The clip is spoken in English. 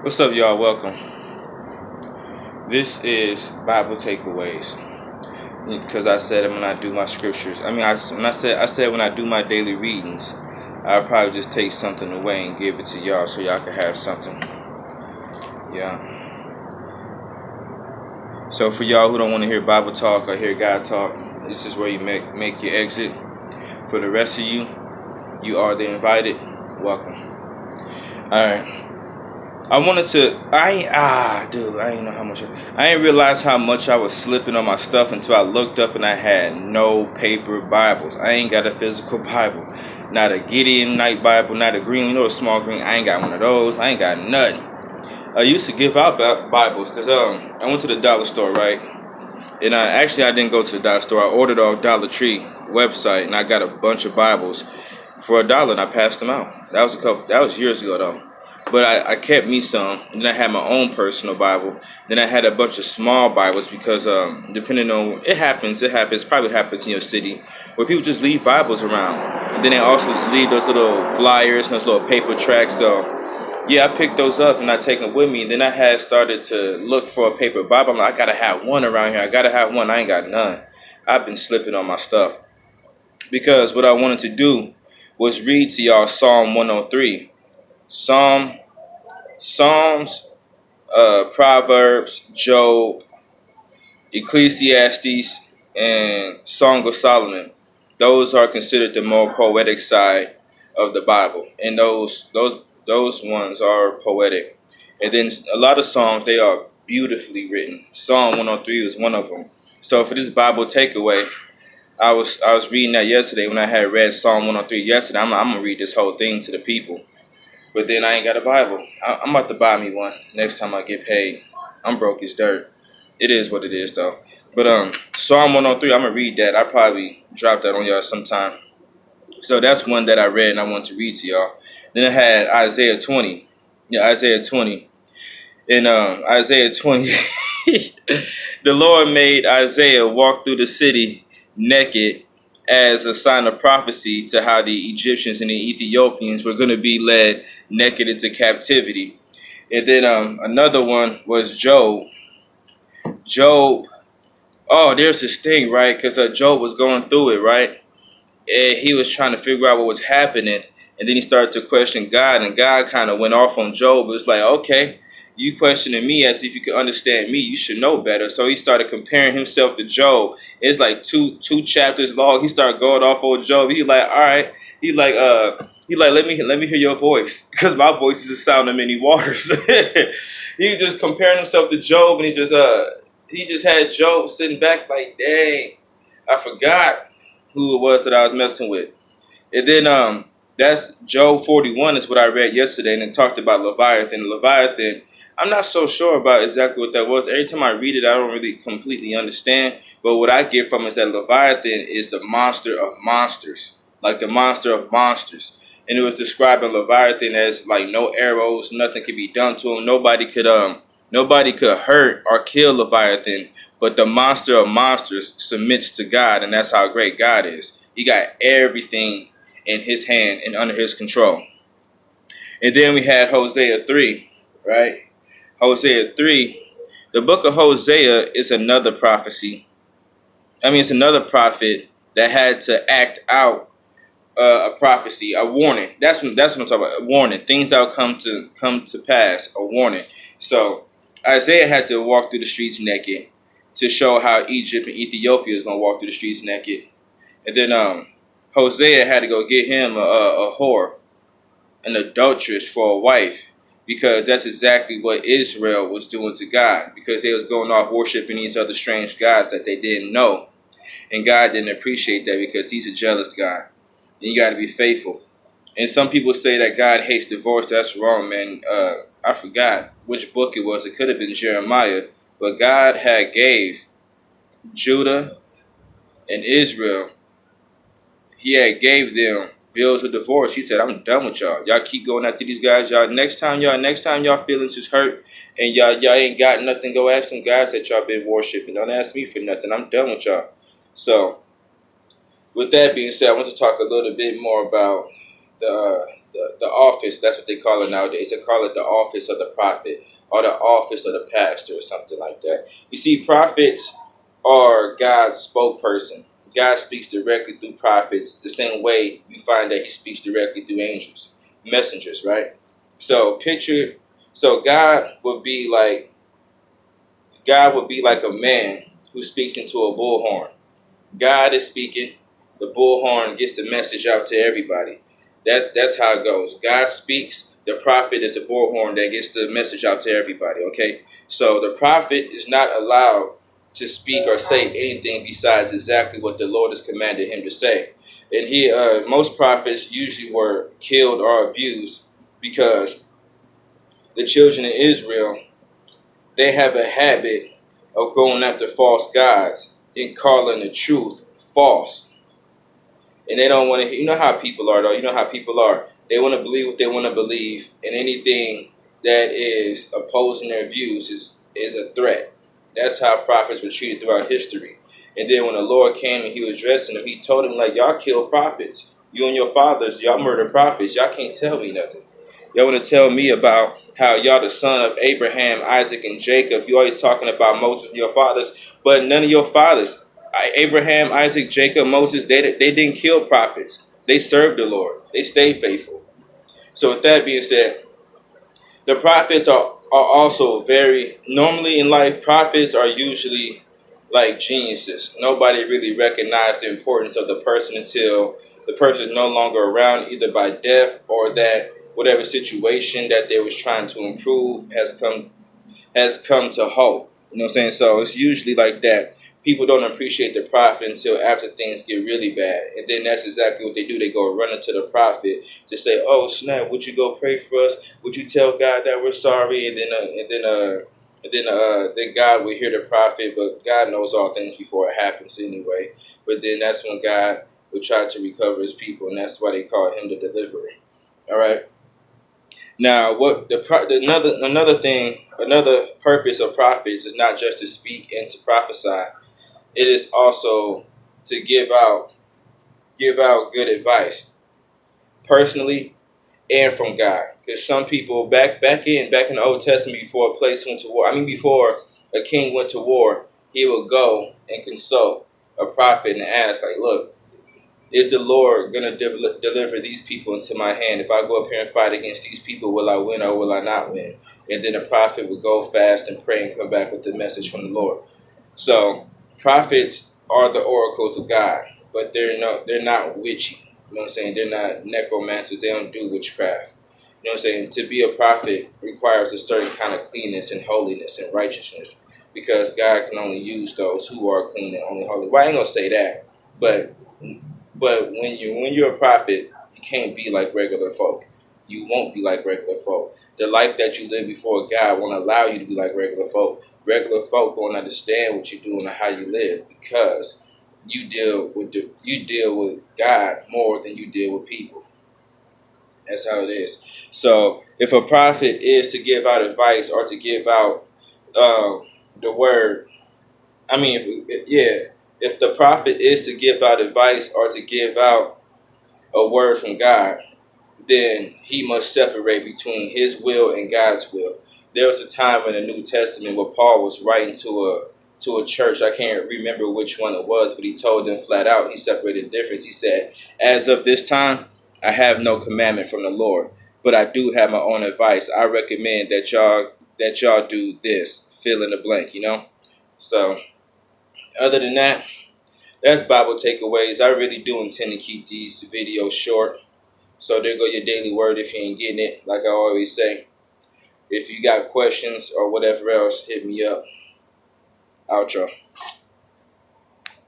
What's up, y'all? Welcome. This is Bible takeaways because I said when I do my scriptures. When I do my daily readings, I'll probably just take something away and give it to y'all so y'all can have something. Yeah. So for y'all who don't want to hear Bible talk or hear God talk, this is where you make your exit. For the rest of you, you are the invited. Welcome. All right. I ain't know how much. I didn't realize how much I was slipping on my stuff until I looked up and I had no paper Bibles. I ain't got a physical Bible. Not a Gideon Night Bible, not a green, a small green. I ain't got one of those. I ain't got nothing. I used to give out Bibles because I went to the dollar store, right? And I didn't go to the dollar store. I ordered off Dollar Tree website and I got a bunch of Bibles for $1 and I passed them out. That was years ago though. But I kept me some, and then I had my own personal Bible. Then I had a bunch of small Bibles because depending on, it probably happens in your city, where people just leave Bibles around. And then they also leave those little flyers and those little paper tracts. So yeah, I picked those up and I take them with me. And then I had started to look for a paper Bible. I'm like, I gotta have one around here. I gotta have one. I ain't got none. I've been slipping on my stuff. Because what I wanted to do was read to y'all Psalm 103. Psalms, Proverbs, Job, Ecclesiastes, and Song of Solomon. Those are considered the more poetic side of the Bible, and those ones are poetic. And then a lot of Psalms, they are beautifully written. Psalm 103 is one of them. So for this Bible takeaway, I was reading that yesterday when I had read Psalm 103 yesterday. I'm gonna read this whole thing to the people. But then I ain't got a Bible. I'm about to buy me one next time I get paid. I'm broke as dirt. It is what it is, though. But Psalm 103, I'm going to read that. I probably drop that on y'all sometime. So that's one that I read and I want to read to y'all. Then I had Isaiah 20. Yeah, Isaiah 20. In Isaiah 20, the Lord made Isaiah walk through the city naked as a sign of prophecy to how the Egyptians and the Ethiopians were going to be led naked into captivity. And then another one was Job. Job, oh, there's this thing, right? Because Job was going through it, right? And he was trying to figure out what was happening. And then he started to question God, and God kind of went off on Job. It was like, okay, you questioning me as if you could understand me. You should know better. So he started comparing himself to Job. It's like two chapters long. He started going off on Job. He like, all right. He like, let me hear your voice, because my voice is the sound of many waters. He just comparing himself to Job, and he just had Job sitting back like, dang, I forgot who it was that I was messing with. And then that's Job 41 is what I read yesterday, and it talked about Leviathan. Leviathan, I'm not so sure about exactly what that was. Every time I read it, I don't really completely understand. But what I get from it is that Leviathan is the monster of monsters, like the monster of monsters. And it was describing Leviathan as like no arrows, nothing could be done to him. Nobody could hurt or kill Leviathan, but the monster of monsters submits to God, and that's how great God is. He got everything in his hand and under his control. And then we had Hosea 3, right? Hosea 3. The book of Hosea is another prophecy. It's another prophet that had to act out a prophecy, a warning. That's what I'm talking about. A warning. Things that will come to pass. A warning. So Isaiah had to walk through the streets naked to show how Egypt and Ethiopia is going to walk through the streets naked. And then Hosea had to go get him a whore, an adulteress for a wife, because that's exactly what Israel was doing to God, because they was going off worshiping these other strange gods that they didn't know. And God didn't appreciate that because he's a jealous God. And you got to be faithful. And some people say that God hates divorce. That's wrong, man. I forgot which book it was. It could have been Jeremiah. But God had gave Judah and Israel, he had gave them bills of divorce. He said, I'm done with y'all. Y'all keep going after these guys. Next time y'all feelings is hurt and y'all ain't got nothing, go ask them guys that y'all been worshiping. Don't ask me for nothing. I'm done with y'all. So with that being said, I want to talk a little bit more about the office. That's what they call it nowadays. They call it the office of the prophet or the office of the pastor or something like that. You see, prophets are God's spokesperson. God speaks directly through prophets the same way we find that he speaks directly through angels, messengers, right? So picture, so God would be like a man who speaks into a bullhorn. God is speaking. The bullhorn gets the message out to everybody. That's how it goes. God speaks. The prophet is the bullhorn that gets the message out to everybody. Okay, so the prophet is not allowed to speak or say anything besides exactly what the Lord has commanded him to say. And most prophets usually were killed or abused because the children of Israel, they have a habit of going after false gods and calling the truth false. And they don't want to. You know how people are, though. You know how people are. They want to believe what they want to believe, and anything that is opposing their views is a threat. That's how prophets were treated throughout history. And then when the Lord came and he was addressing them, he told them, like, y'all kill prophets. You and your fathers, y'all murder prophets. Y'all can't tell me nothing. Y'all want to tell me about how y'all the son of Abraham, Isaac, and Jacob. You always talking about Moses and your fathers, but none of your fathers, Abraham, Isaac, Jacob, Moses, they didn't kill prophets. They served the Lord. They stayed faithful. So with that being said, the prophets are also normally in life, prophets are usually like geniuses. Nobody really recognized the importance of the person until the person is no longer around, either by death or that whatever situation that they was trying to improve has come to halt. You know what I'm saying? So it's usually like that. People don't appreciate the prophet until after things get really bad. And then that's exactly what they do. They go running to the prophet to say, oh, snap, would you go pray for us? Would you tell God that we're sorry? Then God will hear the prophet, but God knows all things before it happens anyway. But then that's when God will try to recover his people, and that's why they call him the deliverer. All right. Now, another purpose of prophets is not just to speak and to prophesy. It is also to give out good advice, personally and from God. Because some people back in the Old Testament, before a place went to war, before a king went to war, he would go and consult a prophet and ask, like, look, is the Lord going to deliver these people into my hand? If I go up here and fight against these people, will I win or will I not win? And then the prophet would go fast and pray and come back with the message from the Lord. So prophets are the oracles of God, but they're not witchy. You know what I'm saying? They're not necromancers. They don't do witchcraft. You know what I'm saying? To be a prophet requires a certain kind of cleanness and holiness and righteousness, because God can only use those who are clean and only holy. Well, I ain't gonna say that, but when you're a prophet, you can't be like regular folk. You won't be like regular folk. The life that you live before God won't allow you to be like regular folk. Regular folk won't understand what you're doing and how you live, because you deal with God more than you deal with people. That's how it is. So if a prophet is to give out advice or to give out the word, if the prophet is to give out advice or to give out a word from God, then he must separate between his will and God's will. There was a time in the New Testament where Paul was writing to a church. I can't remember which one it was, but he told them flat out, he separated the difference. He said, as of this time, I have no commandment from the Lord, but I do have my own advice. I recommend that y'all do this, fill in the blank, you know? So other than that, that's Bible takeaways. I really do intend to keep these videos short. So there go your daily word if you ain't getting it. Like I always say, if you got questions or whatever else, hit me up. Outro.